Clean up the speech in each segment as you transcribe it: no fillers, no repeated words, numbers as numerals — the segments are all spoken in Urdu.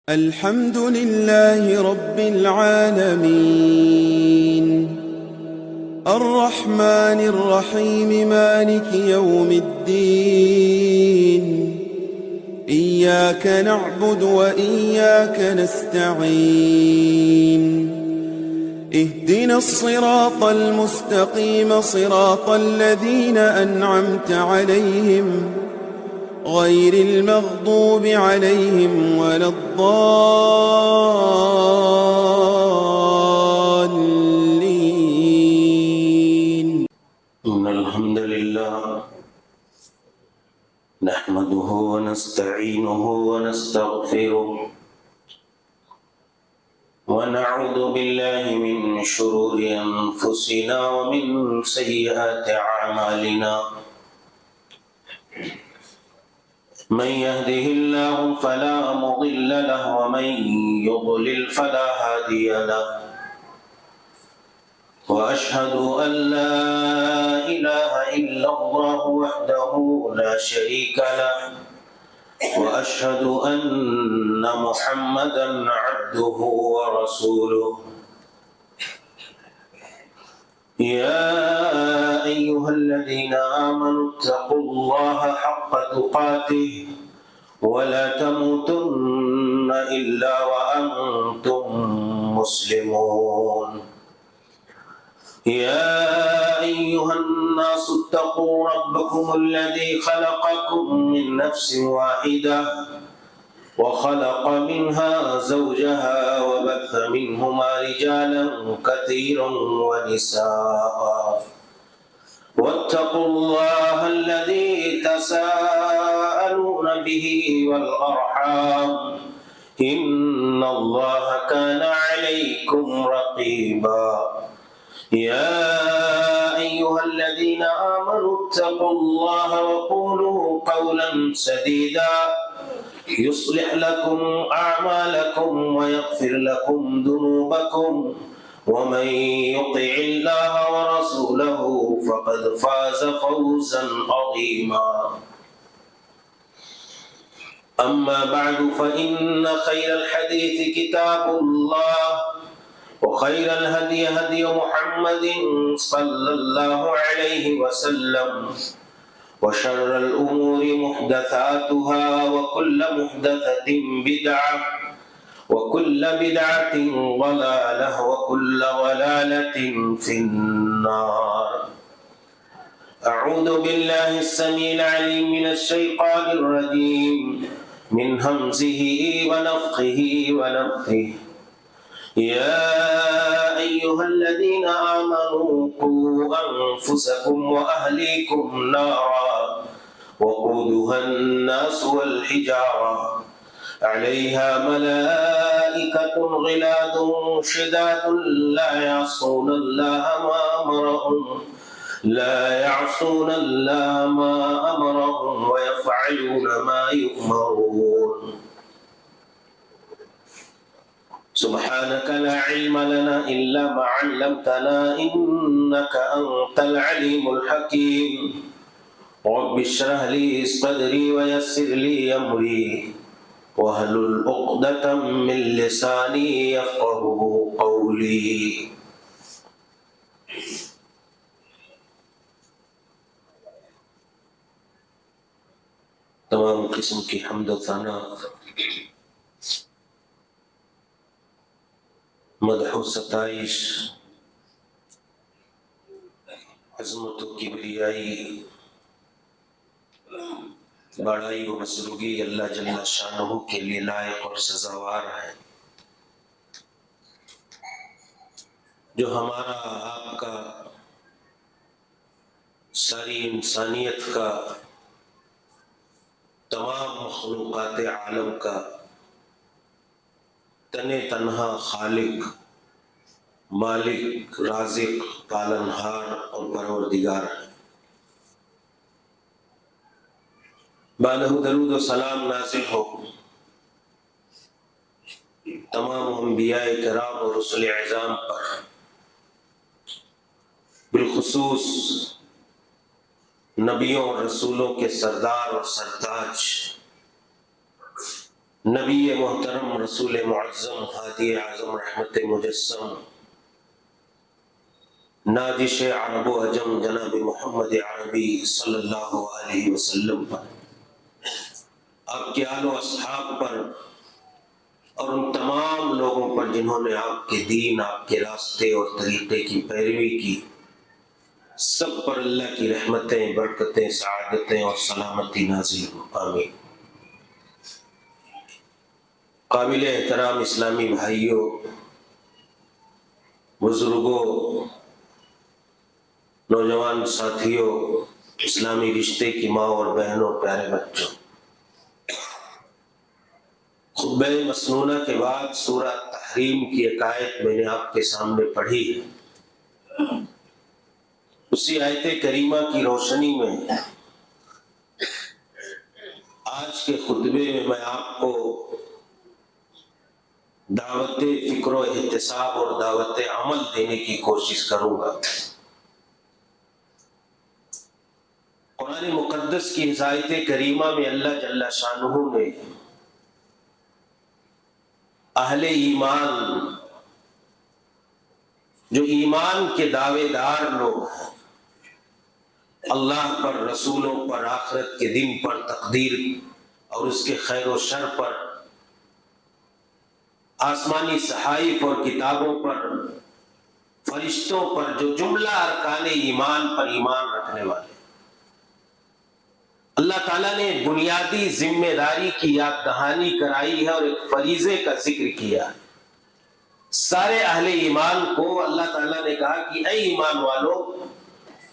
الحمد لله رب العالمين الرحمن الرحيم مالك يوم الدين إياك نعبد وإياك نستعين اهدنا الصراط المستقيم صراط الذين أنعمت عليهم غير المغضوب عليهم ولا الضالين. إن الحمد لله نحمده ونستعينه ونستغفره ونعوذ بالله من شرور أنفسنا ومن سيئات أعمالنا من يهده الله فلا مضل له ومن يضلل فلا هادي له وأشهد أن لا إله إلا الله وحده لا شريك له وأشهد أن محمدا عبده ورسوله يا أيها الذين آمنوا اتقوا الله حق تقاته ولا تموتن إلا وأنتم مسلمون يا أيها الناس اتقوا ربكم الذي خلقكم من نفس واحدة وخلق منها زوجها وبث منهما رجالا كثيرا ونساء واتقوا الله الذي تساءلون به والأرحام إن الله كان عليكم رقيبا يا أيها الذين آمنوا اتقوا الله وقولوا قولا سديدا يصلح لكم أعمالكم ويغفر لكم ذنوبكم ومن يطع الله ورسوله فقد فاز فوزا عظيما أما بعد فإن خير الحديث كتاب الله وخير الهدي هدي محمد صلى الله عليه وسلم وشر الأمور محدثاتها وكل محدثة بدعة وكل بدعة ضلالة وكل ضلالة في النار. أعوذ بالله السميع العليم من الشيطان الرجيم من همزه ونفخه ونفثه يا أيها الذين آمنوا قوا أنفسكم وأهليكم نارا وقودها الناس والحجارة عليها ملائكة غلاظ شداد لا يعصون الله ما أمرهم ويفعلون ما يؤمرون. سبحانك لا علم لنا إلا ما علمتنا إنك أنت العليم الحكيم. رب اشرح لي صدري ويسر لي أمري واحلل عقدة من لساني يفقهوا قولي. تمام قسم کی حمد و ثنا مدح و ستائش عظمت و کبریائی بڑائی و بزرگی اللہ جل شانہ کے لیے لائق اور سزاوار ہے، جو ہمارا آپ کا ساری انسانیت کا تمام مخلوقات عالم کا تنے تنہا خالق، مالک، رازق، پالنہار اور پروردگار ہے۔ بعدہ درود و سلام نازل ہو تمام انبیاء کرام اور رسل اعظام پر، بالخصوص نبیوں اور رسولوں کے سردار اور سرتاج نبی محترم رسول معظم ہادی اعظم رحمت مجسم ناجش عرب و عجم جناب محمد عربی صلی اللہ علیہ وسلم پر، آپ کے آل و اصحاب پر اور ان تمام لوگوں پر جنہوں نے آپ کے دین، آپ کے راستے اور طریقے کی پیروی کی، سب پر اللہ کی رحمتیں، برکتیں، سعادتیں اور سلامتی نازل ہو، آمین۔ قابل احترام اسلامی بھائیوں، بزرگوں، نوجوان ساتھیوں، اسلامی رشتے کی ماں اور بہنوں، پیارے بچوں، خطبہ مسنونہ کے بعد سورہ تحریم کی ایک آیت میں نے آپ کے سامنے پڑھی ہے۔ اسی آیت کریمہ کی روشنی میں آج کے خطبے میں آپ کو دعوت فکر و احتساب اور دعوت عمل دینے کی کوشش کروں گا۔ قرآن مقدس کی اس آیت کریمہ میں اللہ جل شانہ نے اہل ایمان، جو ایمان کے دعوے دار لوگ ہیں، اللہ پر، رسولوں پر، آخرت کے دن پر، تقدیر اور اس کے خیر و شر پر، آسمانی صحائف اور کتابوں پر، فرشتوں پر، جو جملہ ارکان ایمان پر ایمان رکھنے والے، اللہ تعالیٰ نے بنیادی ذمہ داری کی یاد دہانی کرائی ہے اور ایک فریضے کا ذکر کیا ہے۔ سارے اہل ایمان کو اللہ تعالیٰ نے کہا کہ اے ایمان والو،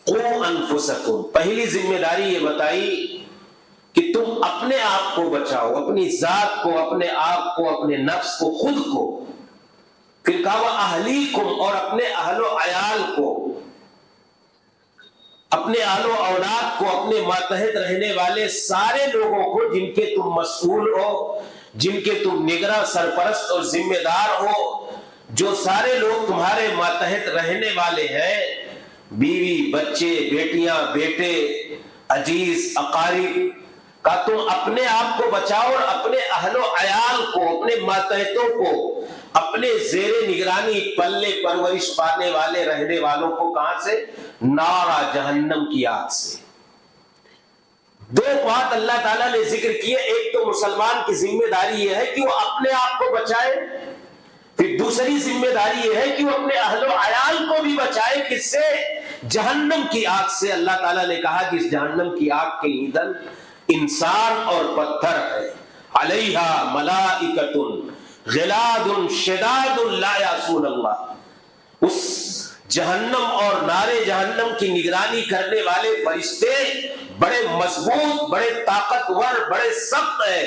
قو انفسکم، پہلی ذمہ داری یہ بتائی کہ تم اپنے آپ کو بچاؤ، اپنی ذات کو، اپنے آپ کو، اپنے نفس کو، خود کو۔ پھر کہا وَأَهْلِيكُمْ، اور اپنے اہل و عیال کو، اپنے اہل و اولاد کو، اپنے ماتحت رہنے والے سارے لوگوں کو جن کے تم مسئول ہو، جن کے تم نگراں، سرپرست اور ذمہ دار ہو، جو سارے لوگ تمہارے ماتحت رہنے والے ہیں، بیوی، بچے، بیٹیاں، بیٹے، عزیز، اقارب، کا تم اپنے آپ کو بچاؤ اور اپنے اہل و عیال کو، اپنے ماتحتوں کو، اپنے زیر نگرانی پلے پرورش پانے والے رہنے والوں کو کہاں سے؟ نارا، جہنم کی آگ سے۔ دو بات اللہ تعالیٰ نے ذکر کی ہے، ایک تو مسلمان کی ذمہ داری یہ ہے کہ وہ اپنے آپ کو بچائے، پھر دوسری ذمہ داری یہ ہے کہ وہ اپنے اہل و عیال کو بھی بچائے، کس سے؟ جہنم کی آگ سے۔ اللہ تعالیٰ نے کہا کہ اس جہنم کی آگ کے ایندھن انسان اور پتھر ہے، علیہا ملائکۃ غلاد شداد لا یعصون اللہ۔ اس جہنم اور نارے جہنم کی نگرانی کرنے والے فرشتے بڑے مضبوط، بڑے طاقتور، بڑے سخت ہیں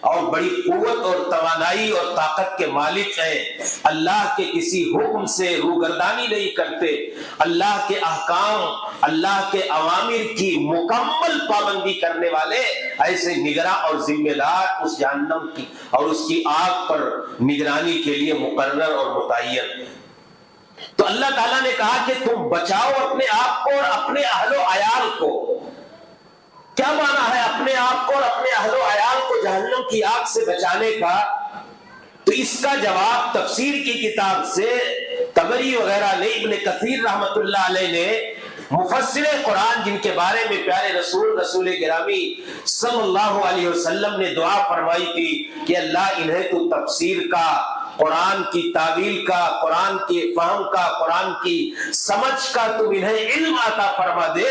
اور بڑی قوت اور توانائی اور طاقت کے مالک ہیں۔ اللہ کے کسی حکم سے روگردانی نہیں کرتے، اللہ کے احکام، اللہ کے اوامر کی مکمل پابندی کرنے والے ایسے نگراں اور ذمہ دار اس جہنم کی اور اس کی آگ پر نگرانی کے لیے مقرر اور متعین ہیں۔ تو اللہ تعالیٰ نے کہا کہ تم بچاؤ اپنے آپ کو اور اپنے اہل و عیال کو۔ کیا معنی ہے اپنے آپ کو اور اپنے اہل و عیال کو جہنم کی آگ سے بچانے کا؟ تو اس کا جواب تفسیر کی کتاب سے طبری وغیرہ نے، ابن کثیر رحمت اللہ علیہ نے، مفسر قرآن جن کے بارے میں پیارے رسول گرامی صلی اللہ علیہ وسلم نے دعا فرمائی تھی کہ اللہ انہیں تو تفسیر کا، قرآن کی تعویل کا، قرآن کے فہم کا، قرآن کی سمجھ کا تم انہیں علم عطا فرما دے،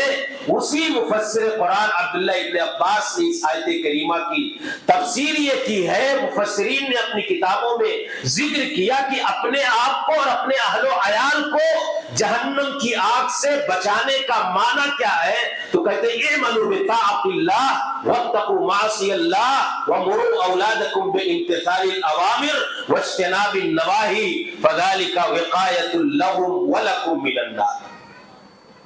اسی مفسر قرآن عبداللہ ابن عباس نے اس آیت کریمہ کی تفسیر یہ کی ہے۔ مفسرین نے اپنی کتابوں میں ذکر کیا کہ اپنے آپ کو اور اپنے اہل و عیال کو جہنم کی آگ سے بچانے کا معنی کیا ہے؟ تو کہتے ہیں اعملوا بطاعت اللہ واتقوا معاصی اللہ ومروا اولادکم بامتثال الاوامر واجتناب النواہی فذلک وقایۃ لهم ولکم من النار۔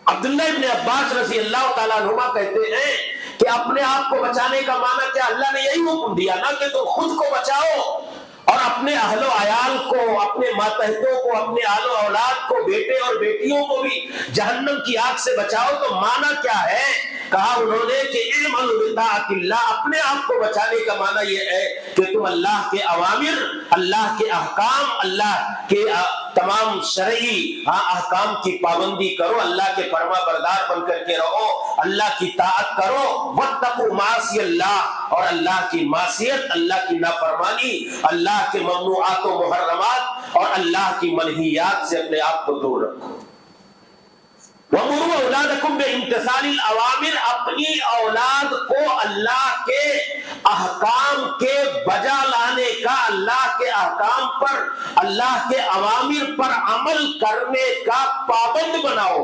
عبداللہ ابن عباس رضی اللہ تعالیٰ عنہما کہتے ہیں کہ اپنے آپ کو بچانے کا معنی کیا؟ اللہ نے یہی حکم دیا نا کہ تم خود کو بچاؤ اور اپنے اہل و عیال کو، اپنے ماتحتوں کو، اپنے اہل و اولاد کو، بیٹے اور بیٹیوں کو بھی جہنم کی آگ سے بچاؤ۔ تو معنی کیا ہے؟ کہا انہوں نے کہ اعملوا بطاعت اللہ، اپنے آپ کو بچانے کا معنی یہ ہے کہ تم اللہ کے اوامر، اللہ کے احکام، اللہ کے تمام شرعی احکام کی پابندی کرو، اللہ کے فرما بردار بن کر کے رہو، اللہ کی طاعت کرو، واتقوا معاصی اللہ، اور اللہ کی معصیت، اللہ کی نافرمانی، اللہ کے ممنوعات و محرمات اور اللہ کی منہیات سے اپنے آپ کو دور رکھو۔ وَمُرُوا أَوْلَادَكُمْ بِامْتِثَالِ الْأَوَامِرِ، اپنی اولاد کو اللہ کے احکام کے بجا لانے کا، اللہ کے احکام پر، اللہ کے اوامر پر عمل کرنے کا پابند بناؤ،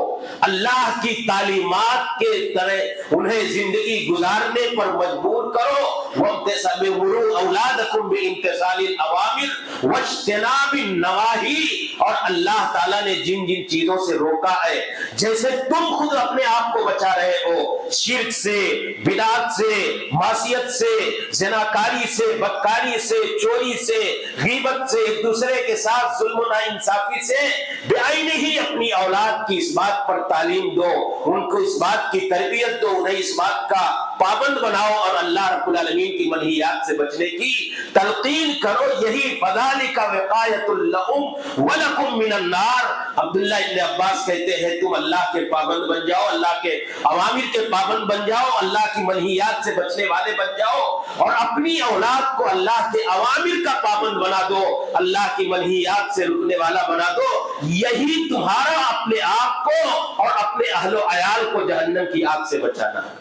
اللہ کی تعلیمات کے طرح انہیں زندگی گزارنے پر مجبور کرو۔ وَمُرُوا أَوْلَادَكُمْ بِامْتِثَالِ الْأَوَامِرِ وَاجْتِنَابِ النَّوَاهِي، اور اللہ تعالیٰ نے جن جن چیزوں سے روکا ہے، جیسے تم خود اپنے آپ کو بچا رہے ہو شرک سے، بدعت سے، معصیت سے، زناکاری سے، بدکاری سے، چوری سے، غیبت سے، ایک دوسرے کے ساتھ ظلم و ناانصافی سے، بعینہ ہی اپنی اولاد کی اس بات پر تعلیم دو، ان کو اس بات کی تربیت دو، انہیں اس بات کا پابند بناؤ اور اللہ رب العالمین کی منہیات سے بچنے کی تلقین کرو۔ یہی فذالک وقایۃ لہم ولکم من النار۔ عبداللہ ابن عباس کہتے ہیں تم اللہ کے پابند بن جاؤ، اللہ کے اوامر کے پابند بن جاؤ، اللہ کی منہیات سے بچنے والے بن جاؤ، اور اپنی اولاد کو اللہ کے اوامر کا پابند بنا دو، اللہ کی منہیات سے رکنے والا بنا دو۔ یہی تمہارا اپنے آپ کو اور اپنے اہل و عیال کو جہنم کی آگ سے بچانا ہے۔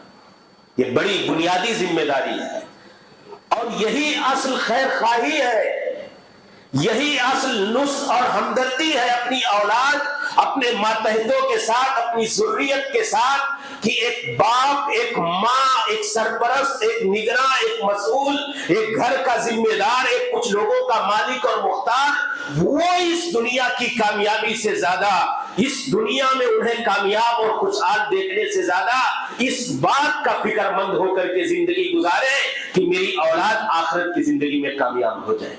یہ بڑی بنیادی ذمہ داری ہے، اور یہی اصل خیر خواہی ہے، یہی اصل نصح اور ہمدردی ہے اپنی اولاد، اپنے ماتحتوں کے ساتھ، اپنی ذریت کے ساتھ، کہ ایک باپ، ایک ماں، ایک سرپرست، ایک نگراں، ایک مسئول، ایک گھر کا ذمہ دار، ایک کچھ لوگوں کا مالک اور مختار، وہ اس دنیا کی کامیابی سے زیادہ، اس دنیا میں انہیں کامیاب اور خوشحال دیکھنے سے زیادہ اس بات کا فکر مند ہو کر کے زندگی گزارے کہ میری اولاد آخرت کی زندگی میں کامیاب ہو جائے۔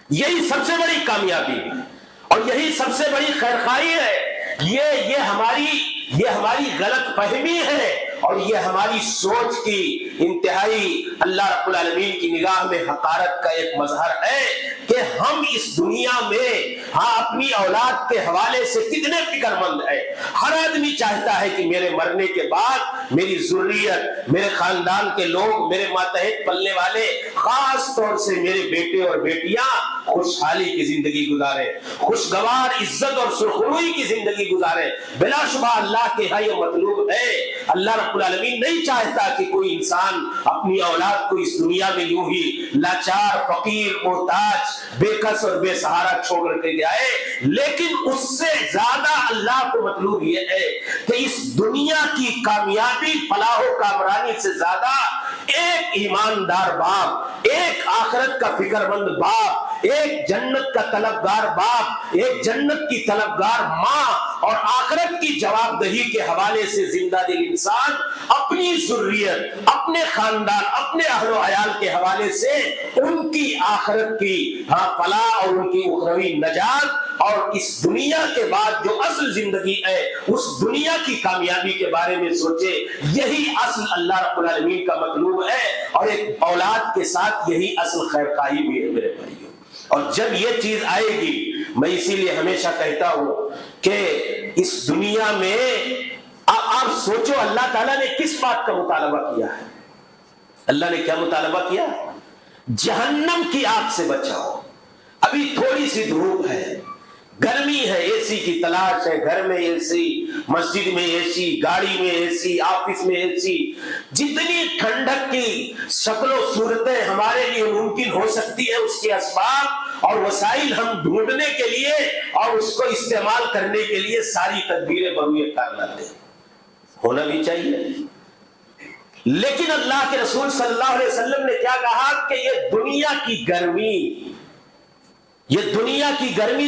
یہی سب سے بڑی کامیابی ہے اور یہی سب سے بڑی خیرخواہی ہے۔ یہ ہماری غلط فہمی ہے اور یہ ہماری سوچ کی انتہائی اللہ رب العالمین کی نگاہ میں حقارت کا ایک مظہر ہے کہ ہم اس دنیا میں اپنی اولاد کے حوالے سے کتنے فکر مند ہیں۔ ہر آدمی چاہتا ہے کہ میرے مرنے کے بعد میری ذریت، میرے خاندان کے لوگ، میرے ماتحت پلنے والے، خاص طور سے میرے بیٹے اور بیٹیاں خوشحالی کی زندگی گزارے، خوشگوار عزت اور سرخروئی کی زندگی گزارے۔ بلا شبہ اللہ کے ہاں یہ مطلوب ہے۔ اللہ رب العالمین نہیں چاہتا کہ کوئی انسان اپنی اولاد کو اس دنیا میں یوں ہی لاچار، فقیر، محتاج، بے کس اور بے سہارا چھوڑ کر جائے، لیکن اس سے زیادہ اللہ کو مطلوب یہ ہے کہ اس دنیا کی کامیابی، فلاح و کامرانی سے زیادہ ایک ایماندار باپ، ایک آخرت کا فکر مند باپ، ایک جنت کا طلبگار باپ، ایک جنت کی طلبگار ماں اور آخرت کی جواب دہی کے حوالے سے زندہ دل انسان اپنی ذریت، اپنے خاندان، اپنے اہل و عیال کے حوالے سے ان کی آخرت کی فلاح اور ان کی اخروی نجات اور اس دنیا کے بعد جو اصل زندگی ہے اس دنیا کی کامیابی کے بارے میں سوچے۔ یہی اصل اللہ رب العالمین کا مطلوب ہے اور ایک اولاد کے ساتھ یہی اصل خیرخواہی بھی ہے میرے بھائیوں۔ اور جب یہ چیز آئے گی، میں اسی لیے ہمیشہ کہتا ہوں کہ اس دنیا میں آپ سوچو اللہ تعالیٰ نے کس بات کا مطالبہ کیا ہے؟ اللہ نے کیا مطالبہ کیا؟ جہنم کی آگ سے بچاؤ۔ ابھی تھوڑی سی دھوپ ہے، گرمی ہے، اے سی کی تلاش ہے، گھر میں اے سی، مسجد میں اے سی، گاڑی میں اے سی، آفس میں اے سی، جتنی ٹھنڈک کی شکل و صورتیں ہمارے لیے ممکن ہو سکتی ہے اس کے اسباب اور وسائل ہم ڈھونڈنے کے لیے اور اس کو استعمال کرنے کے لیے ساری تدبیریں بروئے کار لاتے ہیں، ہونا بھی چاہیے۔ لیکن اللہ کے رسول صلی اللہ علیہ وسلم نے کیا کہا کہ یہ دنیا کی گرمی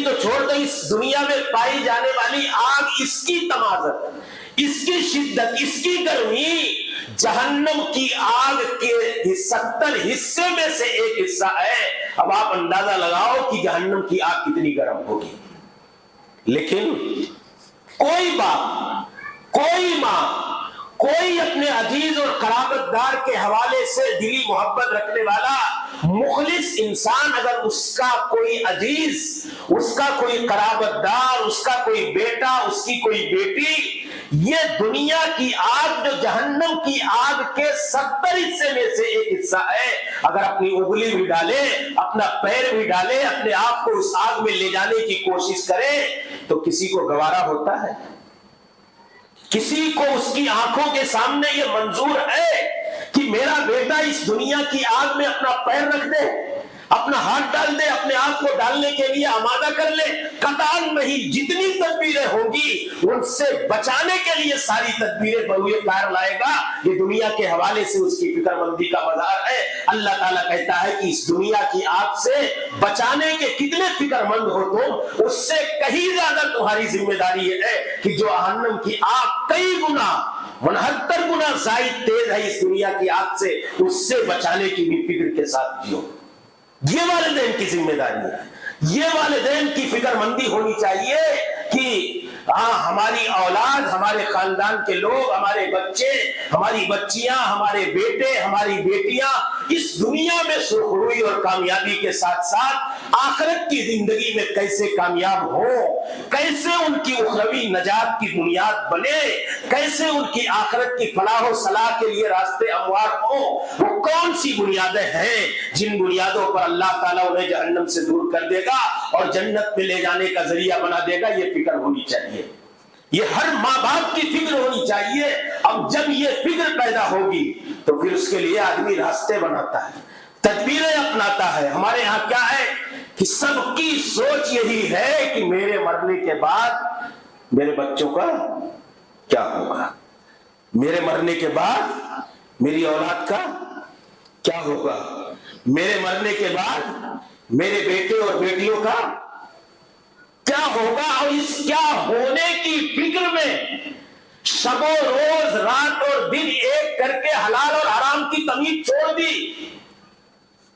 تو چھوڑ دو، اس دنیا میں پائی جانے والی آگ، اس کی تمازت، اس کی شدت، اس کی گرمی جہنم کی آگ کے 70 حصے میں سے ایک حصہ ہے۔ اب آپ اندازہ لگاؤ کہ جہنم کی آگ کتنی گرم ہوگی۔ لیکن کوئی باپ، کوئی ماں، کوئی اپنے عزیز اور قرابت دار کے حوالے سے دلی محبت رکھنے والا مخلص انسان اگر اس کا کوئی عزیز، اس کا کوئی قرابت دار، اس کا کوئی بیٹا، اس کی کوئی بیٹی یہ دنیا کی آگ جو جہنم کی آگ کے 70 حصے میں سے ایک حصہ ہے، اگر اپنی انگلی بھی ڈالے، اپنا پیر بھی ڈالے، اپنے آپ کو اس آگ میں لے جانے کی کوشش کرے تو کسی کو گوارا ہوتا ہے؟ کسی کو اس کی آنکھوں کے سامنے یہ منظور ہے کہ میرا بیٹا اس دنیا کی آگ میں اپنا پیر رکھ دے، اپنا ہاتھ ڈال دے، اپنے آپ کو ڈالنے کے لیے آمادہ کر لے؟ قطعاً نہیں۔ جتنی تدبیریں ہوں گی ان سے بچانے کے لیے ساری تدبیریں بروئے کار لائے گا۔ یہ دنیا کے حوالے سے اس کی فکر مندی کا مظہر ہے۔ اللہ تعالیٰ کہتا ہے کہ اس دنیا کی آگ سے بچانے کے کتنے فکر مند ہو تم، اس سے کہیں زیادہ تمہاری ذمہ داری یہ ہے کہ جو جہنم کی آگ کئی گنا 69 گنا زائد تیز ہے اس دنیا کی آگ سے، اس سے بچانے کی بھی فکر کے ساتھ جیو۔ یہ والدین کی ذمہ داری ہے، یہ والدین کی فکر مندی ہونی چاہیے کہ ہماری اولاد، ہمارے خاندان کے لوگ، ہمارے بچے، ہماری بچیاں، ہمارے بیٹے، ہماری بیٹیاں اس دنیا میں سرخروئی اور کامیابی کے ساتھ ساتھ آخرت کی زندگی میں کیسے کامیاب ہوں، کیسے ان کی اخروی نجات کی بنیاد بنے، کیسے ان کی آخرت کی فلاح و صلاح کے لیے راستے ہموار ہوں، وہ کون سی بنیادیں ہیں جن بنیادوں پر اللہ تعالیٰ انہیں جہنم سے دور کر دے گا اور جنت میں لے جانے کا ذریعہ بنا دے گا۔ یہ فکر ہونی چاہیے، یہ ہر ماں باپ کی فکر ہونی چاہیے۔ اب جب یہ فکر پیدا ہوگی تو پھر اس کے لیے آدمی راستے بناتا ہے، تدبیریں اپناتا ہے۔ ہمارے ہاں کیا ہے کہ سب کی سوچ یہی ہے کہ میرے مرنے کے بعد میرے بچوں کا کیا ہوگا، میرے مرنے کے بعد میری اولاد کا کیا ہوگا، میرے مرنے کے بعد میرے بیٹے اور بیٹیوں کا کیا ہوگا۔ اور اس کیا ہونے کی فکر میں شب و روز، رات اور دن ایک کر کے حلال اور حرام کی تمیز چھوڑ دی۔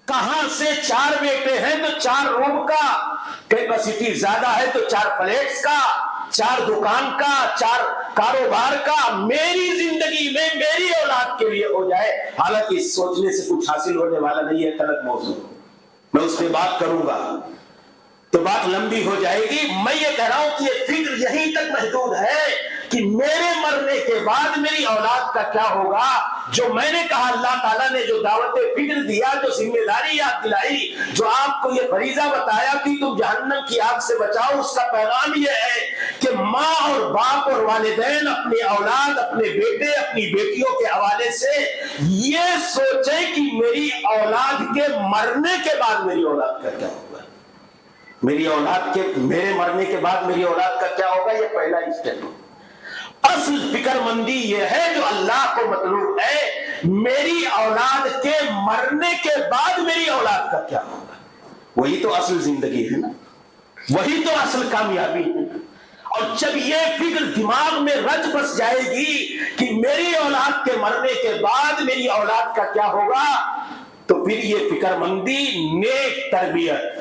کہاں سے 4 بیٹے ہیں تو 4 روم کا کیپیسٹی زیادہ ہے تو 4 فلیٹس کا، 4 دکان کا، 4 کاروبار کا میری زندگی میں میری اولاد کے لیے ہو جائے۔ حالانکہ اس سوچنے سے کچھ حاصل ہونے والا نہیں ہے، غلط موضوع، میں اس پہ بات کروں گا تو بات لمبی ہو جائے گی۔ میں یہ کہہ رہا ہوں کہ یہ فکر یہیں تک محدود ہے کہ میرے مرنے کے بعد میری اولاد کا کیا ہوگا۔ جو میں نے کہا اللہ تعالیٰ نے جو دعوت فکر دیا، جو ذمہ داری یاد دلائی، جو آپ کو یہ فریضہ بتایا کہ تم جہنم کی آگ سے بچاؤ، اس کا پیغام یہ ہے کہ ماں اور باپ اور والدین اپنے اولاد، اپنے بیٹے، اپنی بیٹیوں کے حوالے سے یہ سوچیں کہ میری اولاد کے مرنے کے بعد میری اولاد کا کیا ہوگا، میری اولاد کے میرے مرنے کے بعد میری اولاد کا کیا ہوگا۔ یہ پہلا اسٹیپ ہے۔ اصل فکر مندی یہ ہے جو اللہ کو مطلوب ہے، میری اولاد کے مرنے کے بعد میری اولاد کا کیا ہوگا۔ وہی تو اصل زندگی ہے نا، وہی تو اصل کامیابی ہے۔ اور جب یہ فکر دماغ میں رچ بس جائے گی کہ میری اولاد کے مرنے کے بعد میری اولاد کا کیا ہوگا، تو پھر یہ فکر مندی، نیک تربیت،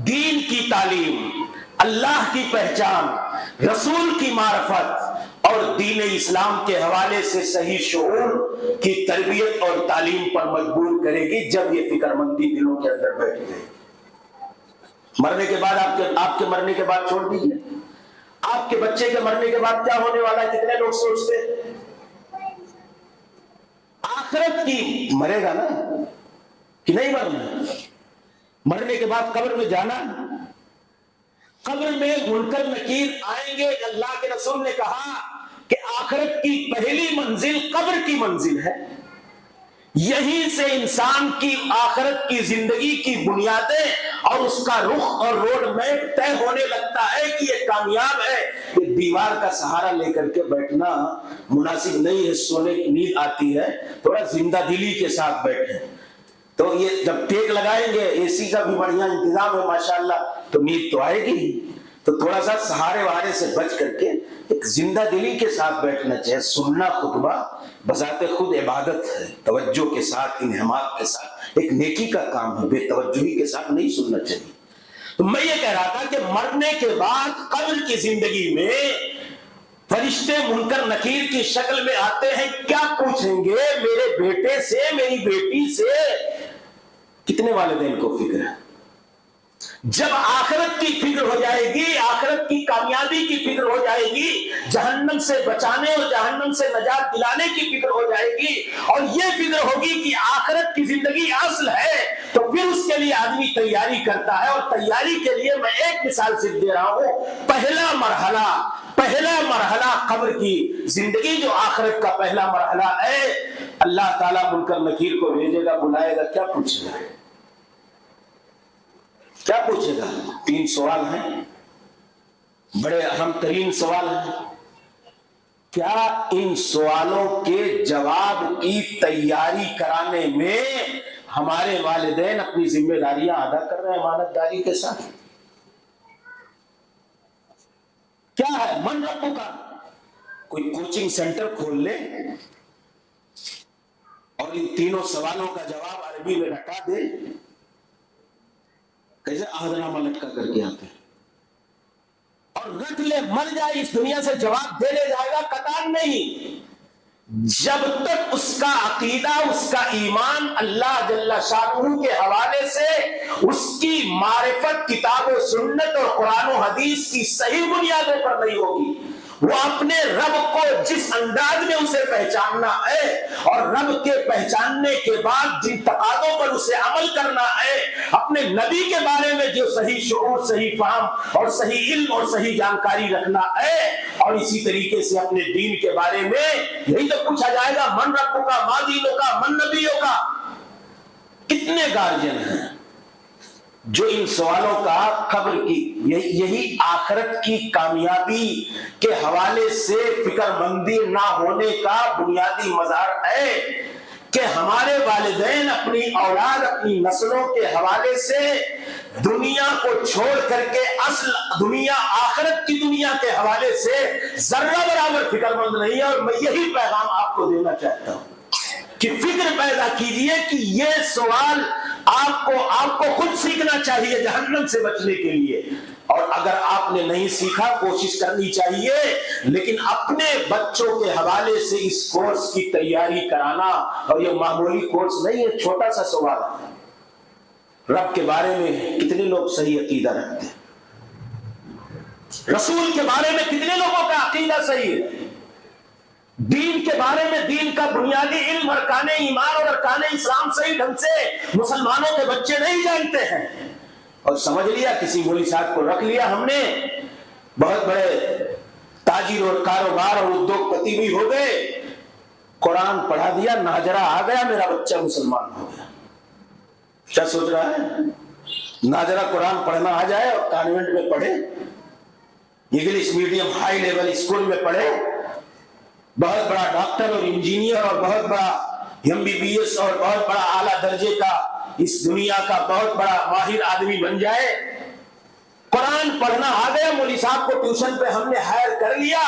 دین کی تعلیم، اللہ کی پہچان، رسول کی معرفت اور دین اسلام کے حوالے سے صحیح شعور کی تربیت اور تعلیم پر مجبور کرے گی۔ جب یہ فکر مندی دلوں کے اندر بیٹھ گئے، مرنے کے بعد آپ کے مرنے کے بعد چھوڑ دیجیے، آپ کے بچے کے مرنے کے بعد کیا ہونے والا ہے، کتنے لوگ سوچتے ہیں آخرت کی، مرے گا نا کہ نہیں مرنا، مرنے کے بعد قبر میں جانا، قبر میں منکر نکیر آئیں گے۔ اللہ کے رسول نے کہا کہ آخرت کی پہلی منزل قبر کی منزل ہے، یہیں سے انسان کی آخرت کی زندگی کی بنیادیں اور اس کا رخ اور روڈ میپ طے ہونے لگتا ہے کہ یہ کامیاب ہے۔ یہ دیوار کا سہارا لے کر کے بیٹھنا مناسب نہیں ہے، سونے کی نیند آتی ہے، تھوڑا زندہ دلی کے ساتھ بیٹھیں۔ تو یہ جب ٹیک لگائیں گے، اے سی کا بھی بڑھیا انتظام ہے ماشاءاللہ، تو نیند تو آئے گی، تو تھوڑا سا سہارے وہارے سے بچ کر کے ایک زندہ دلی کے ساتھ بیٹھنا چاہیے۔ سننا خطبہ بذات خود عبادت ہے، توجہ کے ساتھ، انہماک کے ساتھ، ایک نیکی کا کام ہے، بے توجہی کے ساتھ نہیں سننا چاہیے۔ تو میں یہ کہہ رہا تھا کہ مرنے کے بعد قبر کی زندگی میں فرشتے منکر نکیر کی شکل میں آتے ہیں، کیا پوچھیں گے میرے بیٹے سے، میری بیٹی سے؟ کتنے والدین کو فکر ہے؟ جب آخرت کی فکر ہو جائے گی، آخرت کی کامیابی کی فکر ہو جائے گی، جہنم سے بچانے اور جہنم سے نجات دلانے کی فکر ہو جائے گی، اور یہ فکر ہوگی کہ آخرت کی زندگی اصل ہے، تو پھر اس کے لیے آدمی تیاری کرتا ہے۔ اور تیاری کے لیے میں ایک مثال صرف دے رہا ہوں، پہلا مرحلہ قبر کی زندگی، جو آخرت کا پہلا مرحلہ ہے، اللہ تعالیٰ منکر نکیر کو بھیجے گا، بلائے گا، کیا پوچھے گا؟ کیا پوچھے گا؟ 3 سوال ہیں، بڑے اہم ترین سوال ہیں۔ کیا ان سوالوں کے جواب کی تیاری کرانے میں ہمارے والدین اپنی ذمہ داریاں ادا کر رہے ہیں امانتداری کے ساتھ؟ کیا ہے من ربو کا؟ کوئی کوچنگ سینٹر کھول لے اور ان تینوں سوالوں کا جواب عربی میں رٹا دے، کیسے عہد نامہ لٹکا کر کے آتے ہیں، اور رٹ لے، مر جائے اس دنیا سے جواب دے لے جائے گا؟ قطعاً نہیں۔ جب تک اس کا عقیدہ، اس کا ایمان اللہ جل شانہ کے حوالے سے، اس کی معرفت کتاب و سنت اور قرآن و حدیث کی صحیح بنیادوں پر نہیں ہوگی، وہ اپنے رب کو جس انداز میں اسے پہچاننا ہے، اور رب کے پہچاننے کے بعد جن تقاضوں پر اسے عمل کرنا ہے، اپنے نبی کے بارے میں جو صحیح شعور، صحیح فہم اور صحیح علم اور صحیح جانکاری رکھنا ہے، اور اسی طریقے سے اپنے دین کے بارے میں یہی تو پوچھا جائے گا، من ربک کا، ما دینک کا، من نبیک کا۔ کتنے گارجین ہیں جو ان سوالوں کا قبر کی، یہی آخرت کی کامیابی کے حوالے سے فکر مندی نہ ہونے کا بنیادی مظہر ہے کہ ہمارے والدین اپنی اولاد، اپنی نسلوں کے حوالے سے دنیا کو چھوڑ کر کے اصل دنیا، آخرت کی دنیا کے حوالے سے ذرہ برابر فکر مند نہیں ہے۔ اور میں یہی پیغام آپ کو دینا چاہتا ہوں کہ فکر پیدا کیجئے کہ یہ سوال آپ کو خود سیکھنا چاہیے جہنم سے بچنے کے لیے، اور اگر آپ نے نہیں سیکھا کوشش کرنی چاہیے، لیکن اپنے بچوں کے حوالے سے اس کورس کی تیاری کرانا، اور یہ معمولی کورس نہیں ہے، چھوٹا سا سوال ہے۔ رب کے بارے میں کتنے لوگ صحیح عقیدہ رکھتے ہیں؟ رسول کے بارے میں کتنے لوگوں کا عقیدہ صحیح ہے؟ دین کے بارے میں، دین کا بنیادی علم، ارکان ایمان اور ارکان اسلام صحیح ڈھنگ سے مسلمانوں کے بچے نہیں جانتے ہیں، اور سمجھ لیا کسی مولوی صاحب کو رکھ لیا ہم نے، بہت بڑے تاجر اور کاروبار اور ادیوگ پتی بھی ہو گئے، قرآن پڑھا دیا، ناجرہ آ گیا، میرا بچہ مسلمان ہو گیا۔ کیا سوچ رہا ہے؟ ناجرہ قرآن پڑھنا آ جائے اور کانوینٹ میں پڑھے، English medium high level school میں پڑھے، بہت بڑا ڈاکٹر اور انجینئر اور بہت بڑا MBBS اور بہت بڑا اعلیٰ درجے کا اس دنیا کا بہت بڑا ماہر آدمی بن جائے، قرآن پڑھنا آ گیا، مولوی صاحب کو ٹیوشن پہ ہم نے ہائر کر لیا،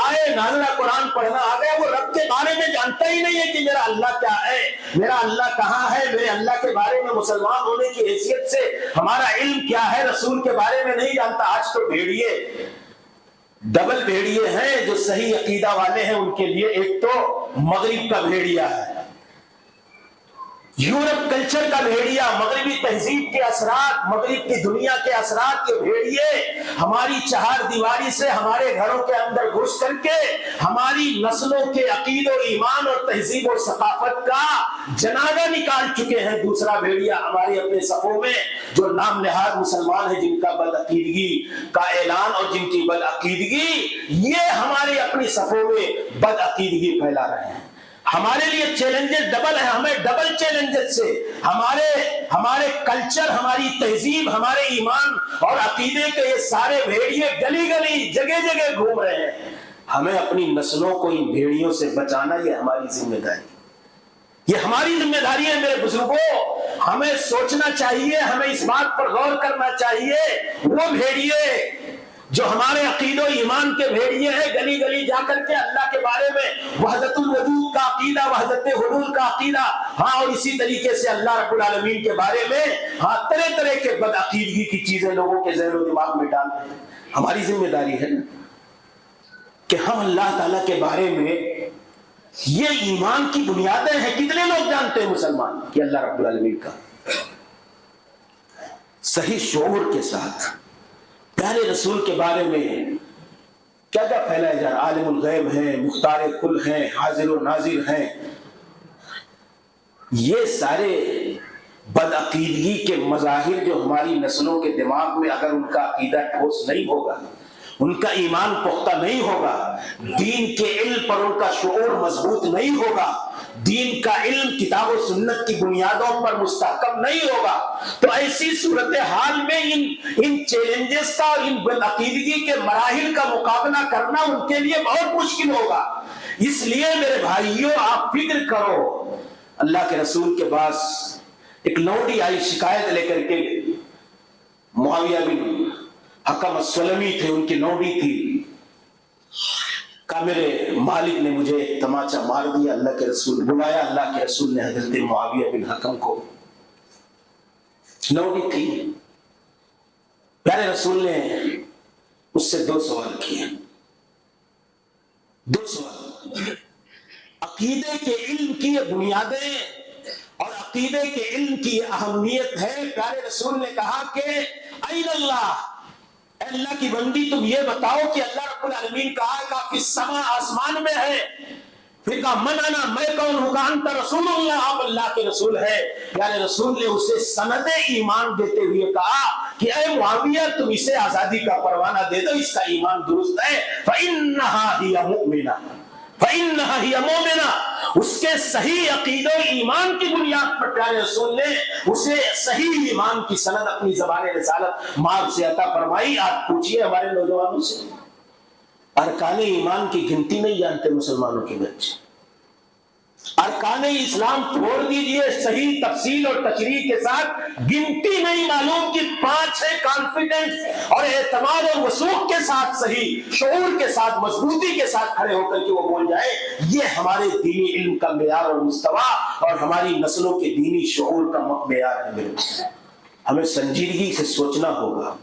آئے ناظرہ قرآن پڑھنا آ گیا، وہ رب کے بارے میں جانتا ہی نہیں ہے کہ میرا اللہ کیا ہے، میرا اللہ کہاں ہے، میرے اللہ کے بارے میں مسلمان ہونے کی حیثیت سے ہمارا علم کیا ہے، رسول کے بارے میں نہیں جانتا۔ آج تو بھیڑیے، ڈبل بھیڑیے ہیں جو صحیح عقیدہ والے ہیں، ان کے لیے ایک تو مغرب کا بھیڑیا ہے، یورپ کلچر کا بھیڑیا، مغربی تہذیب کے اثرات، مغرب کی دنیا کے اثرات کے بھیڑیے ہماری چہار دیواری سے ہمارے گھروں کے اندر گھس کر کے ہماری نسلوں کے عقید و ایمان اور تہذیب و ثقافت کا جنازہ نکال چکے ہیں۔ دوسرا بھیڑیا ہمارے اپنے صفوں میں جو نام نہاد مسلمان ہیں، جن کا بدعقیدگی کا اعلان اور جن کی بدعقیدگی، یہ ہمارے اپنی صفوں میں بدعقیدگی پھیلا رہے ہیں۔ ہمارے لیے چیلنجز ڈبل ہیں، ہمیں ڈبل چیلنجز سے ہمارے کلچر، ہماری تہذیب، ہمارے ایمان اور عقیدے کے یہ سارے بھیڑیے گلی گلی جگہ جگہ گھوم رہے ہیں۔ ہمیں اپنی نسلوں کو ان بھیڑیوں سے بچانا، یہ ہماری ذمہ داری، یہ ہماری ذمہ داری ہے میرے بزرگوں۔ ہمیں سوچنا چاہیے، ہمیں اس بات پر غور کرنا چاہیے، وہ بھیڑیے جو ہمارے عقید و ایمان کے بھیڑیے ہیں، گلی گلی جا کر کے اللہ کے بارے میں وحدت الوجود کا عقیدہ، وحدت حلول کا عقیدہ، اور اسی طریقے سے اللہ رب العالمین کے بارے میں طرح طرح کے بدعقیدگی کی چیزیں لوگوں کے ذہن و دماغ میں ڈال رہے ہیں۔ ہماری ذمہ داری ہے نا۔ کہ ہم اللہ تعالیٰ کے بارے میں یہ ایمان کی بنیادیں ہیں. کتنے لوگ جانتے ہیں مسلمان کہ اللہ رب العالمین کا صحیح شعور کے ساتھ پیارے رسول کے بارے میں کیا کیا پھیلایا جا رہا؟ عالم الغیب ہیں، مختار کل ہیں، حاضر و ناظر ہیں. یہ سارے بدعقیدگی کے مظاہر جو ہماری نسلوں کے دماغ میں اگر ان کا عقیدہ ٹھوس نہیں ہوگا، ان کا ایمان پختہ نہیں ہوگا، دین کے علم پر ان کا شعور مضبوط نہیں ہوگا، دین کا علم کتاب و سنت کی بنیادوں پر مستحکم نہیں ہوگا، تو ایسی صورتحال میں ان چیلنجز کا اور ان بدعقیدگی کے مراحل کا مقابلہ کرنا ان کے لیے بہت مشکل ہوگا. اس لیے میرے بھائیوں آپ فکر کرو. اللہ کے رسول کے پاس ایک لوڈی آئی شکایت لے کر کے. معاویہ بن حکم السلمی تھے، ان کی لوڈی تھی. کہا میرے مالک نے مجھے تماچا مار دیا. اللہ کے رسول بلایا. اللہ کے رسول نے حضرت معاویہ بن حکم کو، لوڈی تھی. پیارے رسول نے اس سے 2 سوال کیے. 2 سوال. عقیدے کے علم کی یہ بنیادیں اور عقیدے کے علم کی اہمیت ہے. پیارے رسول نے کہا کہ این اللہ، اے اللہ کی بندی تم یہ بتاؤ کہ اللہ رب العالمین کہا کہ فی السماء، آسمان میں ہے. پھر کہا من انا، میں کون ہوں؟ کہا انت رسول اللہ، آپ اللہ کے رسول ہے. پیارے رسول نے اسے سند ایمان دیتے ہوئے کہا کہ اے معاویہ تم اسے آزادی کا پروانہ دے دو، اس کا ایمان درست ہے. فإنها هي مؤمنہ، فإنها هي مؤمنہ. اس کے صحیح عقیدہ و ایمان کی بنیاد پر پیارے رسول نے اسے صحیح ایمان کی سند اپنی زبان رسالت مار سے عطا فرمائی. آپ پوچھئے ہمارے نوجوانوں سے، ارکان ایمان کی گنتی نہیں جانتے مسلمانوں کے بچے. ارکان اسلام چھوڑ دیجئے، صحیح تفصیل اور تشریح کے ساتھ گنتی نہیں معلوم کہ 5 ہے. کانفیڈنس اور اعتماد اور وثوق کے ساتھ، صحیح شعور کے ساتھ، مضبوطی کے ساتھ کھڑے ہو کر کے وہ بول جائے. یہ ہمارے دینی علم کا معیار اور مستویٰ اور ہماری نسلوں کے دینی شعور کا معیار ہے. میرے ہمیں سنجیدگی سے سوچنا ہوگا.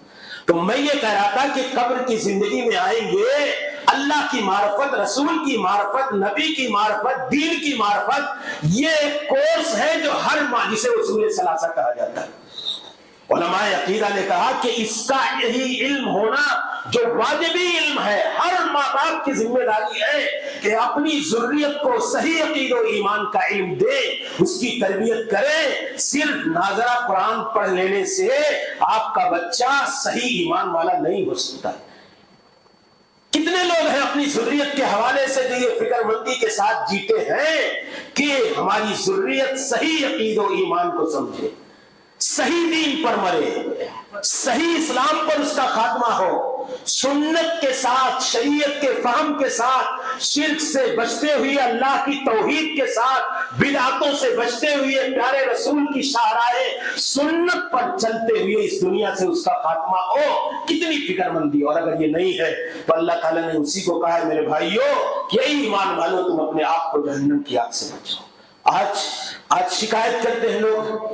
تو میں یہ کہہ رہا تھا کہ قبر کی زندگی میں آئیں گے، اللہ کی معرفت، رسول کی معرفت، نبی کی معرفت، دین کی معرفت، یہ ایک کورس ہے جو ہر ماہ، جسے اصول ثلاثہ کہا جاتا ہے. علماء عقیدہ نے کہا کہ اس کا یہی علم ہونا جو واجبی علم ہے، ہر ماں باپ کی ذمہ داری ہے کہ اپنی ذریت کو صحیح عقید و ایمان کا علم دے، اس کی تربیت کرے. صرف ناظرہ قرآن پڑھ لینے سے آپ کا بچہ صحیح ایمان والا نہیں ہو سکتا. کتنے لوگ ہیں اپنی ذریت کے حوالے سے جو یہ فکر مندی کے ساتھ جیتے ہیں کہ ہماری ذریت صحیح عقید و ایمان کو سمجھے، صحیح دین پر مرے، صحیح اسلام پر اس کا خاتمہ ہو، سنت کے ساتھ، شریعت کے فہم کے ساتھ، شرک سے بچتے ہوئے، اللہ کی توحید کے ساتھ، بدعتوں سے بچتے ہوئے، پیارے رسول کی شاہراہ سنت پر چلتے ہوئے اس دنیا سے اس کا خاتمہ ہو. کتنی فکر مندی. اور اگر یہ نہیں ہے تو اللہ تعالیٰ نے اسی کو کہا ہے میرے بھائیوں کہ اے ایمان والو تم اپنے آپ کو جہنم کی آگ سے بچاؤ. آج شکایت کرتے ہیں لوگ.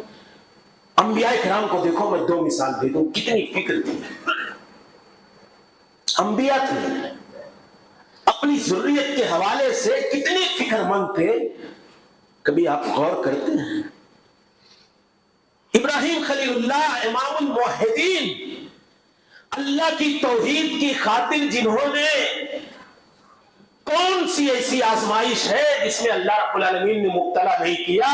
انبیاء کرام کو دیکھو، میں 2 مثال دے دوں، کتنی فکر تھی. انبیاء تھے، اپنی ذریت کے حوالے سے کتنے فکر مند تھے. کبھی آپ غور کرتے ہیں؟ ابراہیم خلیل اللہ، امام الموحدین، اللہ کی توحید کی خاطر جنہوں نے، کون سی ایسی آزمائش ہے جس میں اللہ رب العالمین نے مبتلا نہیں کیا،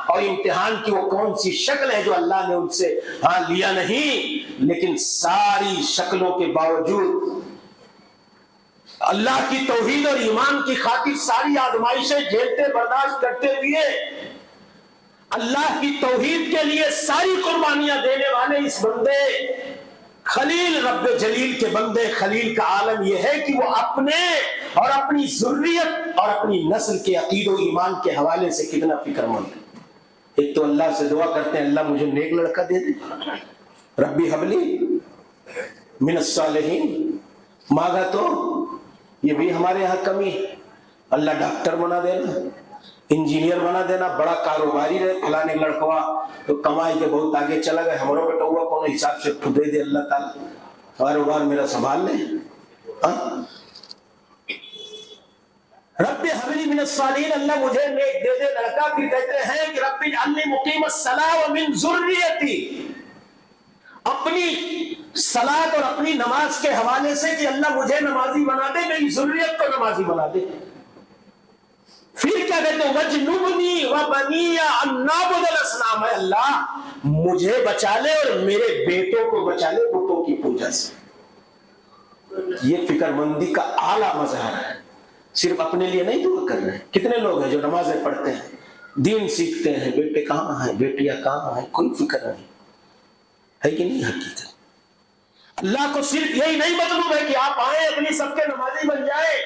اور امتحان کی وہ کون سی شکل ہے جو اللہ نے ان سے لیا نہیں. لیکن ساری شکلوں کے باوجود اللہ کی توحید اور ایمان کی خاطر ساری آزمائشیں جھیلتے برداشت کرتے ہوئے اللہ کی توحید کے لیے ساری قربانیاں دینے والے اس بندے خلیل، رب جلیل کے بندے خلیل کا عالم یہ ہے کہ وہ اپنے اور اپنی ذریت اور اپنی نسل کے عقید و ایمان کے حوالے سے کتنا فکر مند ہے. ایک تو اللہ سے دعا کرتے ہیں اللہ مجھے نیک لڑکا دے دے، ربی حبلی من الصالحین. مانگا تو یہ بھی ہمارے یہاں کمی ہے. اللہ ڈاکٹر بنا دینا، انجینئر بنا دینا، بڑا کاروباری رہے، فلانے لڑکوا تو کمائی کے بہت آگے چلا گئے، ہماروں بیٹا ہوا کون حساب سے دے دے اللہ تعالیٰ، کاروبار میرا سنبھال لے. رب حبلی من الصالحین، اللہ مجھے نیک دے دے لڑکا. پھر کہتے ہیں کہ رب اجعلنی مقیم الصلاۃ ومن ذریتی، اپنی صلاۃ اور اپنی نماز کے حوالے سے کہ اللہ مجھے نمازی بنا دے، میری ذریت کو نمازی بنا دے. پھر کیا کہتے ہیں وجنبنی وبنی ان نعبد الاصنام، اے اللہ مجھے بچا لے اور میرے بیٹوں کو بچا لے بتوں کی پوجا سے. یہ فکر مندی کا اعلیٰ مظہر ہے. صرف اپنے لیے نہیں دعا کر رہے ہیں. کتنے لوگ ہیں جو نمازیں پڑھتے ہیں، دین سیکھتے ہیں، بیٹے کہاں ہیں، بیٹیاں کہاں ہیں، کوئی فکر نہیں ہے کہ نہیں؟ حقیقت اللہ کو صرف یہی نہیں مطلوب ہے کہ آپ آئیں اپنی سب کے نمازی بن جائیں،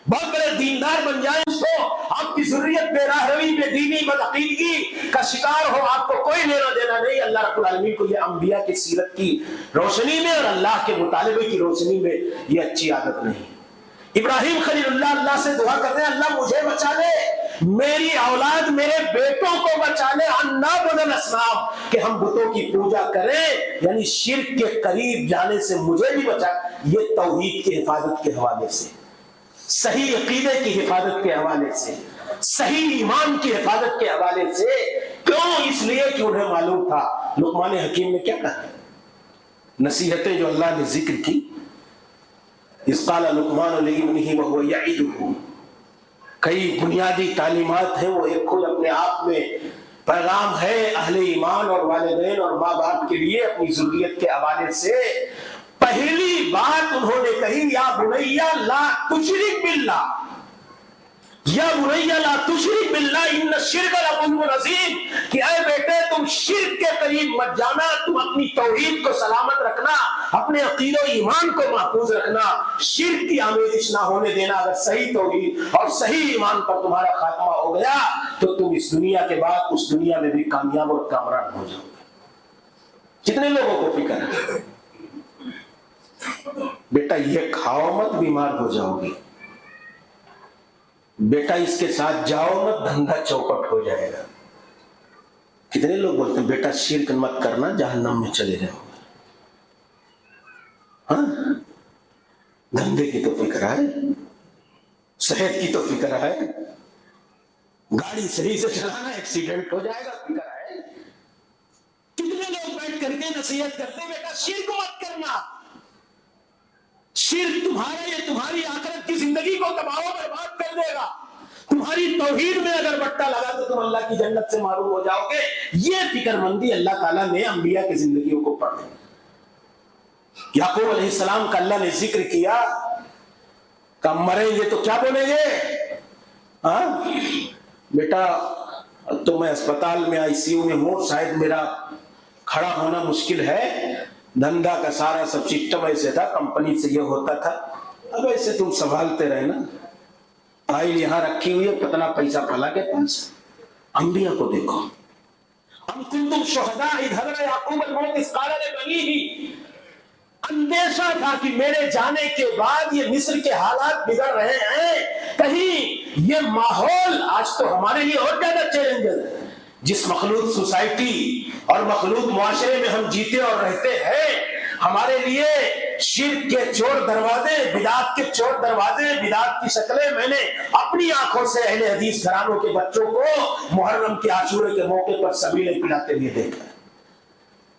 بہت بڑے دیندار بن جائیں، اس کو آپ کی ذریت بے راہ روی بے دینی بدعقیدگی کا شکار ہو، آپ کو کوئی لینا دینا نہیں. اللہ رب العالمین کو یہ انبیاء کی سیرت کی روشنی میں اور اللہ کے مطالبے کی روشنی میں یہ اچھی عادت نہیں. ابراہیم خلیل اللہ سے دعا کرتے ہیں اللہ مجھے بچا لے، میری اولاد میرے بیٹوں کو بچا لے ان نعبد الاصنام، کہ ہم بتوں کی پوجا کریں، یعنی شرک کے قریب جانے سے مجھے بھی بچا. یہ توحید کی حفاظت کے حوالے سے، صحیح عقیدے کی حفاظت کے حوالے سے، صحیح ایمان کی حفاظت کے حوالے سے. کیوں؟ اس لیے کہ انہیں معلوم تھا. لقمان حکیم نے کیا کہا؟ نصیحتیں جو اللہ نے ذکر کی، اذ قال لقمان لابنہ وهو یعظہ، کئی بنیادی تعلیمات ہیں، وہ ایک خود اپنے آپ میں پیغام ہے اہل ایمان اور والدین اور ماں باپ کے لیے اپنی ذریت کے حوالے سے. پہلی بات انہوں نے کہی یا بنی لا تشرک باللہ، یا بنی لا تشرک باللہ ان الشرک لظلم عظیم، کہ اے بیٹے تم شرک کے قریب مت جانا، تم اپنی توحید کو سلامت رکھنا، اپنے عقیدہ و ایمان کو محفوظ رکھنا، شرک کی آمیزش نہ ہونے دینا. اگر صحیح توحید اور صحیح ایمان پر تمہارا خاتمہ ہو گیا تو تم اس دنیا کے بعد اس دنیا میں بھی کامیاب اور کامران ہو جاؤ گے. کتنے لوگوں کو فکر ہے بیٹا یہ کھاؤ مت بیمار ہو جاؤ گے، بیٹا اس کے ساتھ جاؤ مت دھندا چوپٹ ہو جائے گا. کتنے لوگ بولتے ہیں بیٹا شرک مت کرنا جہنم میں چلے جاؤ. ہاں، دھندے کی تو فکر ہے، صحت کی تو فکر ہے، گاڑی صحیح سے چلانا ایکسیڈنٹ ہو جائے گا فکر ہے. کتنے لوگ بیٹھ کر کے نصیحت کرتے ہیں بیٹا شرک مت کرنا، شرک تمہاری آخرت کی زندگی کو تباہ و برباد کر دے گا، تمہاری توحید میں اگر بٹا لگا تو تم اللہ کی جنت سے محروم ہو جاؤ گے. یہ فکر مندی اللہ تعالیٰ نے انبیاء کی زندگیوں کو پڑھ دی. یعقوب علیہ السلام کا اللہ نے ذکر کیا کہ مریں گے تو کیا بولیں گے؟ ہاں بیٹا تو میں اسپتال میں آئی سی یو میں ہوں، شاید میرا کھڑا ہونا مشکل ہے، دھندا کا سارا سب سسٹم ایسے تھا، کمپنی سے یہ ہوتا تھا، اب ایسے تم سنبھالتے رہنا، فائل یہاں رکھی ہوئی ہے، کتنا پیسہ پھلا کے پاس. انبیاء کو دیکھو. ام کنتم شہداء اذ حضر یعقوب الموت اذ قال لبنیہ، اندیشہ تھا کہ میرے جانے کے بعد یہ مصر کے حالات بگڑ رہے ہیں، کہیں یہ ماحول آج تو ہمارے لیے اور زیادہ چیلنجز ہے. جس مخلوط سوسائٹی اور مخلوط معاشرے میں ہم جیتے اور رہتے ہیں، ہمارے لیے شرک کے چور دروازے، بدعت کے چور دروازے، بدعت کی شکلیں میں نے اپنی آنکھوں سے اہل حدیث گھرانوں کے بچوں کو محرم کے عاشورے کے موقع پر سبیلیں پلاتے ہوئے دیکھا ہے،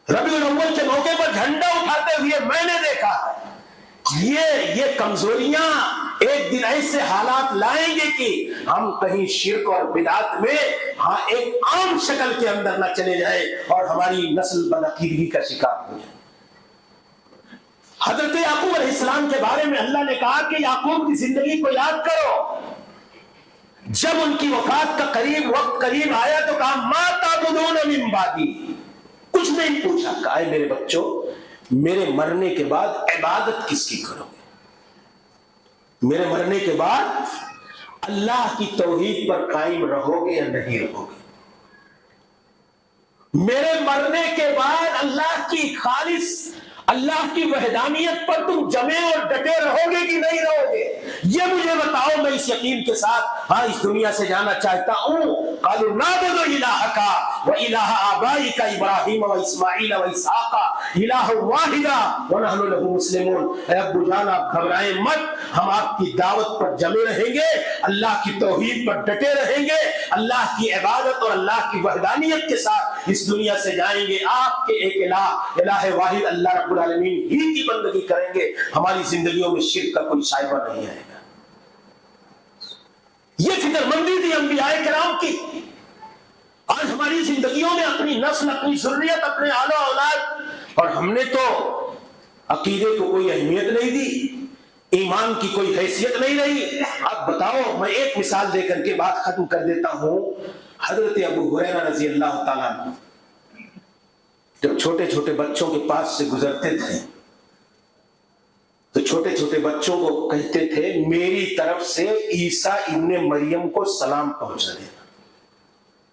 ربیع الاول کے موقع پر جھنڈا اٹھاتے ہوئے میں نے دیکھا ہے. یہ کمزوریاں ایک دن ایسے حالات لائیں گے کہ ہم کہیں شرک اور بدعت میں ہاں ایک عام شکل کے اندر نہ چلے جائیں اور ہماری نسل بدعقیدگی کا شکار ہو جائے. حضرت یعقوب علیہ السلام کے بارے میں اللہ نے کہا کہ یعقوب کی زندگی کو یاد کرو. جب ان کی وفات کا وقت قریب آیا تو کہا ما تعبدون من بعدی، کچھ نہیں پوچھا، کہا اے میرے بچوں میرے مرنے کے بعد عبادت کس کی کرو گے؟ میرے مرنے کے بعد اللہ کی توحید پر قائم رہو گے یا نہیں رہو گے؟ میرے مرنے کے بعد اللہ کی خالص اللہ کی وحدانیت پر تم جمے اور ڈٹے رہو گے کہ نہیں رہو گے؟ یہ مجھے بتاؤ، میں اس یقین کے ساتھ اس دنیا سے جانا چاہتا ہوں۔ قالوا نعبد الہک والہ آبائک ابراہیم واسماعیل واسحاق الہ واحدا ونحن له مسلمون۔ اے ابو جان آپ گھبرائیں مت، ہم آپ کی دعوت پر جمے رہیں گے، اللہ کی توحید پر ڈٹے رہیں گے، اللہ کی عبادت اور اللہ کی وحدانیت کے ساتھ اس دنیا سے جائیں گے۔ آپ کے ایک الہ واحد اللہ رب العالمین ہی کی بندگی کریں گے، ہماری زندگیوں میں شرک کا کوئی شائبہ نہیں آئے گا۔ یہ فکر مندی تھی انبیاء کرام کی۔ آج ہماری زندگیوں میں اپنی نسل، اپنی ذریت، اپنے آل و اولاد، اور ہم نے تو عقیدے کو کوئی اہمیت نہیں دی، ایمان کی کوئی حیثیت نہیں رہی۔ اب بتاؤ، میں ایک مثال دے کر کے بات ختم کر دیتا ہوں۔ حضرت ابو ہریرہ رضی اللہ تعالیٰ عنہ جب چھوٹے چھوٹے بچوں کے پاس سے گزرتے تھے تو چھوٹے چھوٹے بچوں کو کہتے تھے میری طرف سے عیسیٰ ابن مریم کو سلام پہنچا دینا۔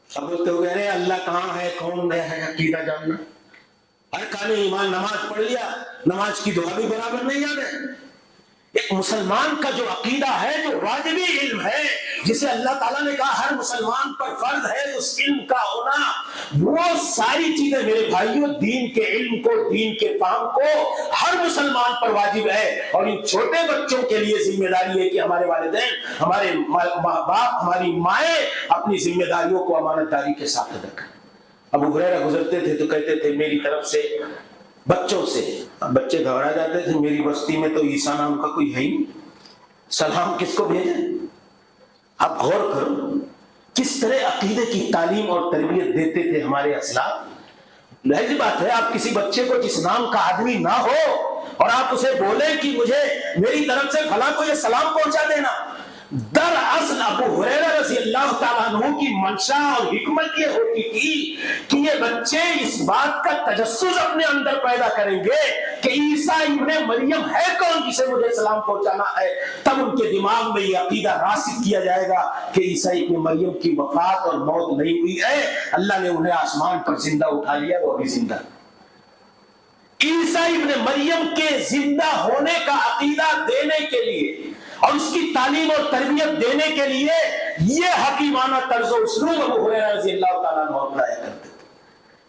اب بولتے ہو گئے اللہ کہاں ہے، کون ہے، عقیدہ جاننا، ارکان ایمان، نماز پڑھ لیا، نماز کی دعا بھی برابر نہیں یاد ہے۔ ایک مسلمان کا جو عقیدہ ہے، جو واجبی علم ہے، جسے اللہ تعالیٰ نے کہا ہر مسلمان پر فرض ہے اس علم کا ہونا، وہ ساری چیزیں میرے بھائیوں دین کے علم کو، دین کے فہم کو ہر مسلمان پر واجب ہے۔ اور ان چھوٹے بچوں کے لیے ذمہ داری ہے کہ ہمارے والدین، ہمارے ماں باپ، ہماری مائیں اپنی ذمہ داریوں کو امانت داری کے ساتھ ادا کریں۔ ابو ہریرہ گزرتے تھے تو کہتے تھے میری طرف سے بچوں سے، بچے گھبرا جاتے تھے، میری بستی میں تو عیسیٰ نام کا کوئی ہے ہی نہیں، سلام کس کو بھیجیں؟ اب غور کرو کس طرح عقیدے کی تعلیم اور تربیت دیتے تھے ہمارے اسلاف۔ ظاہر بات ہے آپ کسی بچے کو جس نام کا آدمی نہ ہو اور آپ اسے بولیں کہ مجھے میری طرف سے فلاں کو یہ سلام پہنچا دینا، دراصل ابو ہریرہ رضی اللہ تعالیٰ عنہ کی منشا اور حکمت یہ ہوتی تھی کہ یہ بچے اس بات کا تجسس اپنے اندر پیدا کریں گے کہ عیسیٰ ابن مریم ہے کون جسے مجھے سلام پہنچانا ہے۔ تب ان کے دماغ میں یہ عقیدہ راسخ کیا جائے گا کہ عیسیٰ ابن مریم کی وفات اور موت نہیں ہوئی ہے، اللہ نے انہیں آسمان پر زندہ اٹھا لیا، وہ بھی زندہ۔ عیسیٰ ابن مریم کے زندہ ہونے کا عقیدہ دینے کے لیے اور اس کی تعلیم اور تربیت دینے کے لیے یہ حکیمانہ طرز و اسلوب ابو ہریرہ رضی اللہ تعالیٰ عنہ اپنایا کرتے تھے۔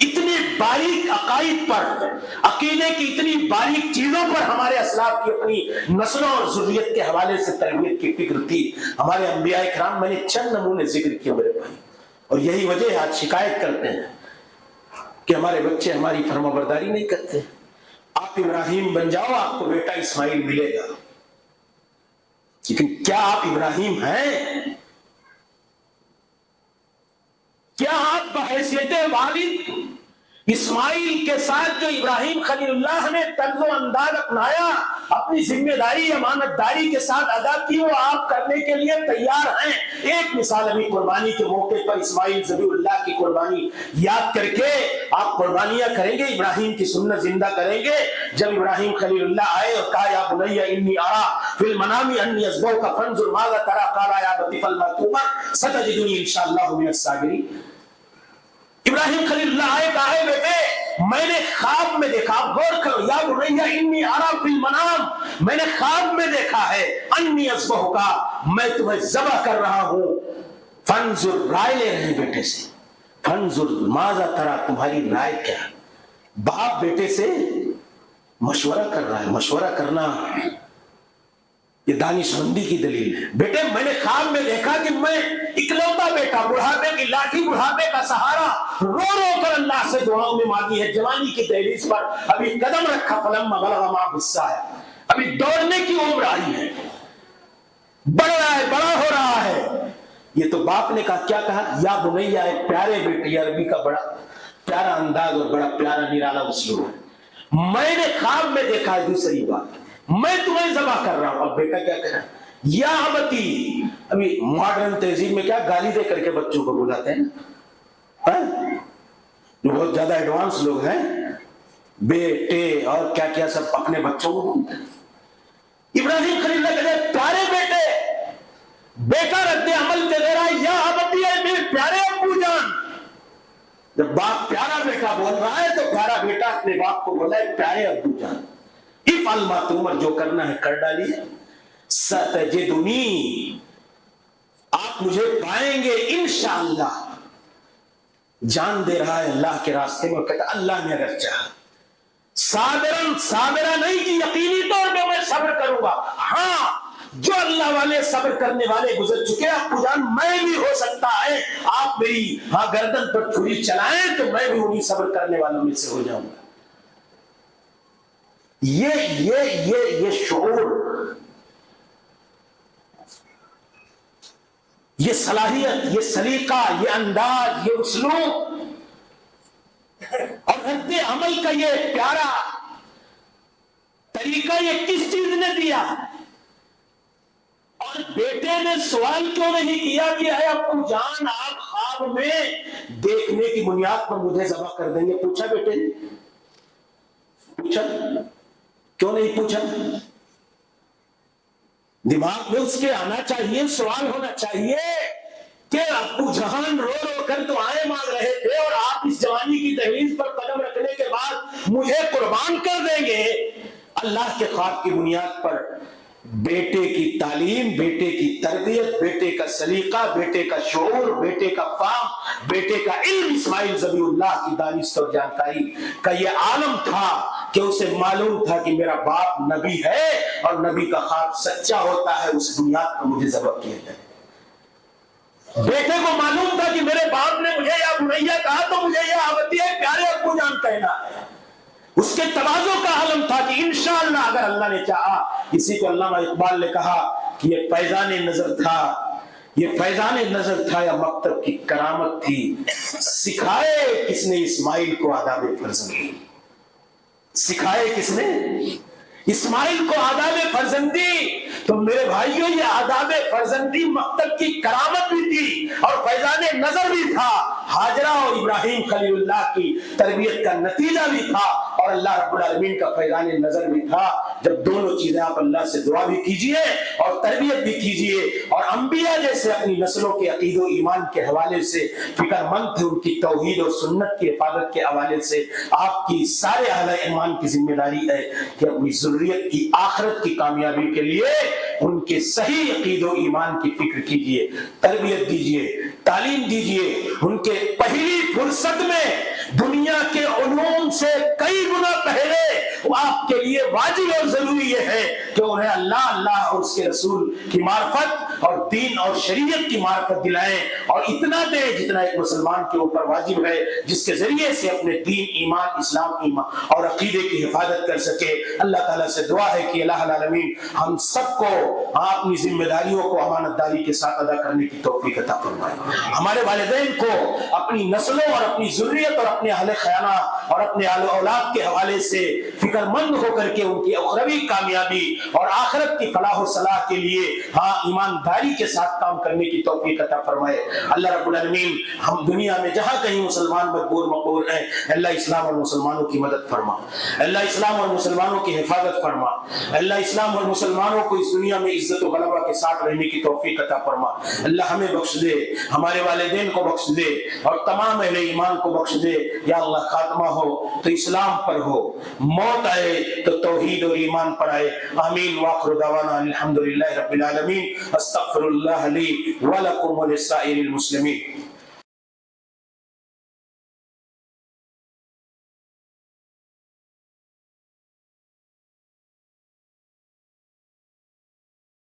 اتنی باریک عقائد پر، عقیدے کی اتنی باریک چیزوں پر ہمارے اسلاف کی اپنی نسلوں اور ذریت کے حوالے سے تربیت کی فکر تھی۔ ہمارے انبیاء کرام، میں نے چند نمونے ذکر کیے میرے بھائی، اور یہی وجہ ہے آج شکایت کرتے ہیں کہ ہمارے بچے ہماری فرمانبرداری نہیں کرتے۔ آپ ابراہیم بن جاؤ، آپ کو بیٹا اسماعیل ملے گا، لیکن کیا آپ ابراہیم ہیں؟ کیا آپ بحیثیت والد اسماعیل کے ساتھ جو ابراہیم خلیل اللہ نے طرز و انداز اپنایا، اپنی ذمہ داری امانت داری کے ساتھ ادا کی، وہ آپ کرنے کے لیے تیار ہیں؟ ایک مثال ابھی قربانی کے موقع پر اسماعیل ذبیح اللہ کی قربانی یاد کر کے آپ قربانیاں کریں گے، ابراہیم کی سنت زندہ کریں گے۔ جب ابراہیم خلیل اللہ آئے اور کہا یا بنی انی ارا فی المنام انی اذبحک فانظر ماذا تری، قال یا ابت افعل ما تؤمر ستجدنی ان شاء اللہ من الصابرین۔ ابراہیم خلیل اللہ آئے، کہا ہے بیٹے میں نے خواب میں دیکھا، آپ غور کرو، یا بنی انی ارا فی المنام، میں نے خواب میں دیکھا ہے، انی اذبحک، میں تمہیں ذبح کر رہا ہوں، فانظر، رائے لے رہے ہیں بیٹے سے، فانظر ماذا تری، تمہاری رائے کیا؟ باپ بیٹے سے مشورہ کر رہا ہے۔ مشورہ کرنا یہ دانش مندی کی دلیل ہے۔ بیٹے میں نے خواب میں دیکھا کہ میں اکلوتا بیٹا، بڑھاپے کی لاٹھی، بڑھاپے کا سہارا، رو رو کر اللہ سے دعاؤں میں مانگی ہے، جوانی کی دہلیز پر ابھی قدم رکھا، فلما بلغ معه السعی، ابھی دوڑنے کی عمر آئی ہے، بڑھ رہا ہے، بڑا ہو رہا ہے۔ یہ تو باپ نے کہا، کیا کہا؟ یا بنیا، پیارے بیٹے، یہ عربی کا بڑا پیارا انداز اور بڑا پیارا نرالا اسلوب ہے۔ میں نے خواب میں دیکھا ہے، دوسری بات میں تمہیں ذبح کر رہا ہوں۔ اب بیٹا کیا کہہ رہا ہے؟ یا ابتی، ابھی ماڈرن تہذیب میں کیا گالی دے کر کے بچوں کو بلاتے ہیں، جو بہت زیادہ ایڈوانس لوگ ہیں، بیٹے اور کیا کیا سب اپنے بچوں کو بولتے ہیں۔ ابراہیم خلیل اللہ کہتے ہیں پیارے بیٹے، بیٹا رد عمل دے رہا ہے، یا ابتی، میرے پیارے ابو جان، جب باپ پیارا بیٹا بول رہا ہے تو پیارا بیٹا اپنے باپ کو بولا ہے پیارے ابو جان افعل ما تؤمر، جو کرنا ہے کر ڈالیے، ستجدنی، آپ مجھے پائیں گے انشاءاللہ۔ جان دے رہا ہے اللہ کے راستے میں، کہتا اللہ نے اگر چاہا، صابرہ نہیں کہ یقینی طور پہ میں صبر کروں گا، ہاں جو اللہ والے صبر کرنے والے گزر چکے ابو جان، میں بھی ہو سکتا ہے آپ میری گردن پر چھری چلائیں تو میں بھی انہیں صبر کرنے والوں میں سے ہو جاؤں گا۔ یہ شعور، یہ صلاحیت، یہ سلیقہ، یہ انداز، یہ اسلوب اور رد عمل کا یہ پیارا طریقہ یہ کس چیز نے دیا؟ اور بیٹے نے سوال کیوں نہیں کیا کہ اے ابو جان آپ خواب میں دیکھنے کی بنیاد پر مجھے ذبح کر دیں گے؟ پوچھا بیٹے نے؟ پوچھا کیوں نہیں پوچھا؟ دماغ میں اس کے آنا چاہیے، سوال ہونا چاہیے کہ ابو جان رو رو کر دعائیں مانگ رہے تھے اور آپ اس جوانی کی دہلیز پر قدم رکھنے کے بعد مجھے قربان کر دیں گے۔ اللہ کے خواب کی بنیاد پر بیٹے کی تعلیم، بیٹے کی تربیت، بیٹے کا سلیقہ، بیٹے کا شعور، بیٹے کا فہم، بیٹے کا علم، اسماعیل ذبیح اللہ کی دانش اور جانکاری کا یہ عالم تھا کہ اسے معلوم تھا کہ میرا باپ نبی ہے اور نبی کا خواب سچا ہوتا ہے، اس بنیاد پر مجھے ذبح کیا جائے۔ بیٹے کو معلوم تھا کہ میرے باپ نے مجھے یا بنیا کہا تو مجھے یہ آوتی ہے پیارے ابو جان کہنا ہے۔ اس کے تواضع کا عالم تھا کہ انشاءاللہ اگر اللہ نے چاہا۔ اسی کو علامہ اقبال نے کہا کہ یہ فیضان نظر تھا، یہ فیضان نظر تھا یا مکتب کی کرامت تھی، سکھائے کس نے اسماعیل کو آداب فرزندی، سکھائے کس نے اسماعیل کو آداب فرزندی۔ تو میرے بھائیوں یہ آداب فرزندی مکتب کی کرامت بھی تھی اور فیضان نظر بھی تھا، ہاجرہ اور ابراہیم خلیل اللہ کی تربیت کا نتیجہ بھی تھا اور اللہ رب العالمین کا فیضان نظر بھی تھا۔ جب دونوں چیزیں آپ اللہ سے دعا بھی کیجئے اور تربیت بھی کیجئے، اور انبیاء جیسے اپنی نسلوں کے عقید و ایمان کے حوالے سے فکر مند تھے، ان کی توحید اور سنت کی حفاظت کے حوالے سے آپ کی سارے اہل ایمان کی ذمہ داری ہے کہ اپنی ذریت کی آخرت کی کامیابی کے لیے ان کے صحیح عقید و ایمان کی فکر کیجئے، تربیت دیجئے، تعلیم دیجئے۔ ان کے پہلی فرصت میں دنیا کے علوم سے کئی گنا پہلے آپ کے لیے واجب اور ضروری یہ ہے کہ انہیں اللہ اور اس کے رسول کی معرفت اور دین اور شریعت کی معرفت دلائیں، اور اتنا دیں جتنا ایک مسلمان کے اوپر واجب ہے، جس کے ذریعے سے اپنے دین، ایمان، اسلام اور عقیدے کی حفاظت کر سکے۔ اللہ تعالیٰ سے دعا ہے کہ الہ العالمین ہم سب کو اپنی ذمہ داریوں کو امانت داری کے ساتھ ادا کرنے کی توفیق عطا فرمائے۔ ہمارے والدین کو اپنی نسلوں اور اپنی ذریت اور اپنے اہل خیانہ اور اپنے اولاد کے حوالے سے فکر مند ہو کر کے ان کی اخروی کامیابی اور آخرت کی فلاح و صلاح کے لیے ایمانداری کے ساتھ کام کرنے کی توفیق عطا فرمائے۔ اللہ رب العالمین ہم دنیا میں جہاں کہیں مسلمان مجبور مقبور ہیں، اللہ اسلام اور مسلمانوں کی مدد فرما، اللہ اسلام اور مسلمانوں کی حفاظت فرما، اللہ اسلام اور مسلمانوں کو اس دنیا میں عزت و غلبہ کے ساتھ رہنے کی توفیق عطا فرما۔ اللہ ہمیں بخش دے، ہمارے والدین کو بخش دے اور تمام اہل ایمان کو بخش دے۔ یا اللہ خاتمہ ہو تو اسلام پر ہو، موت آئے تو توحید اور ایمان پر آئے۔ آمین۔ وآخر دعوانا الحمدللہ رب العالمین۔ استغفر اللہ لی ولکم ولسائر المسلمین۔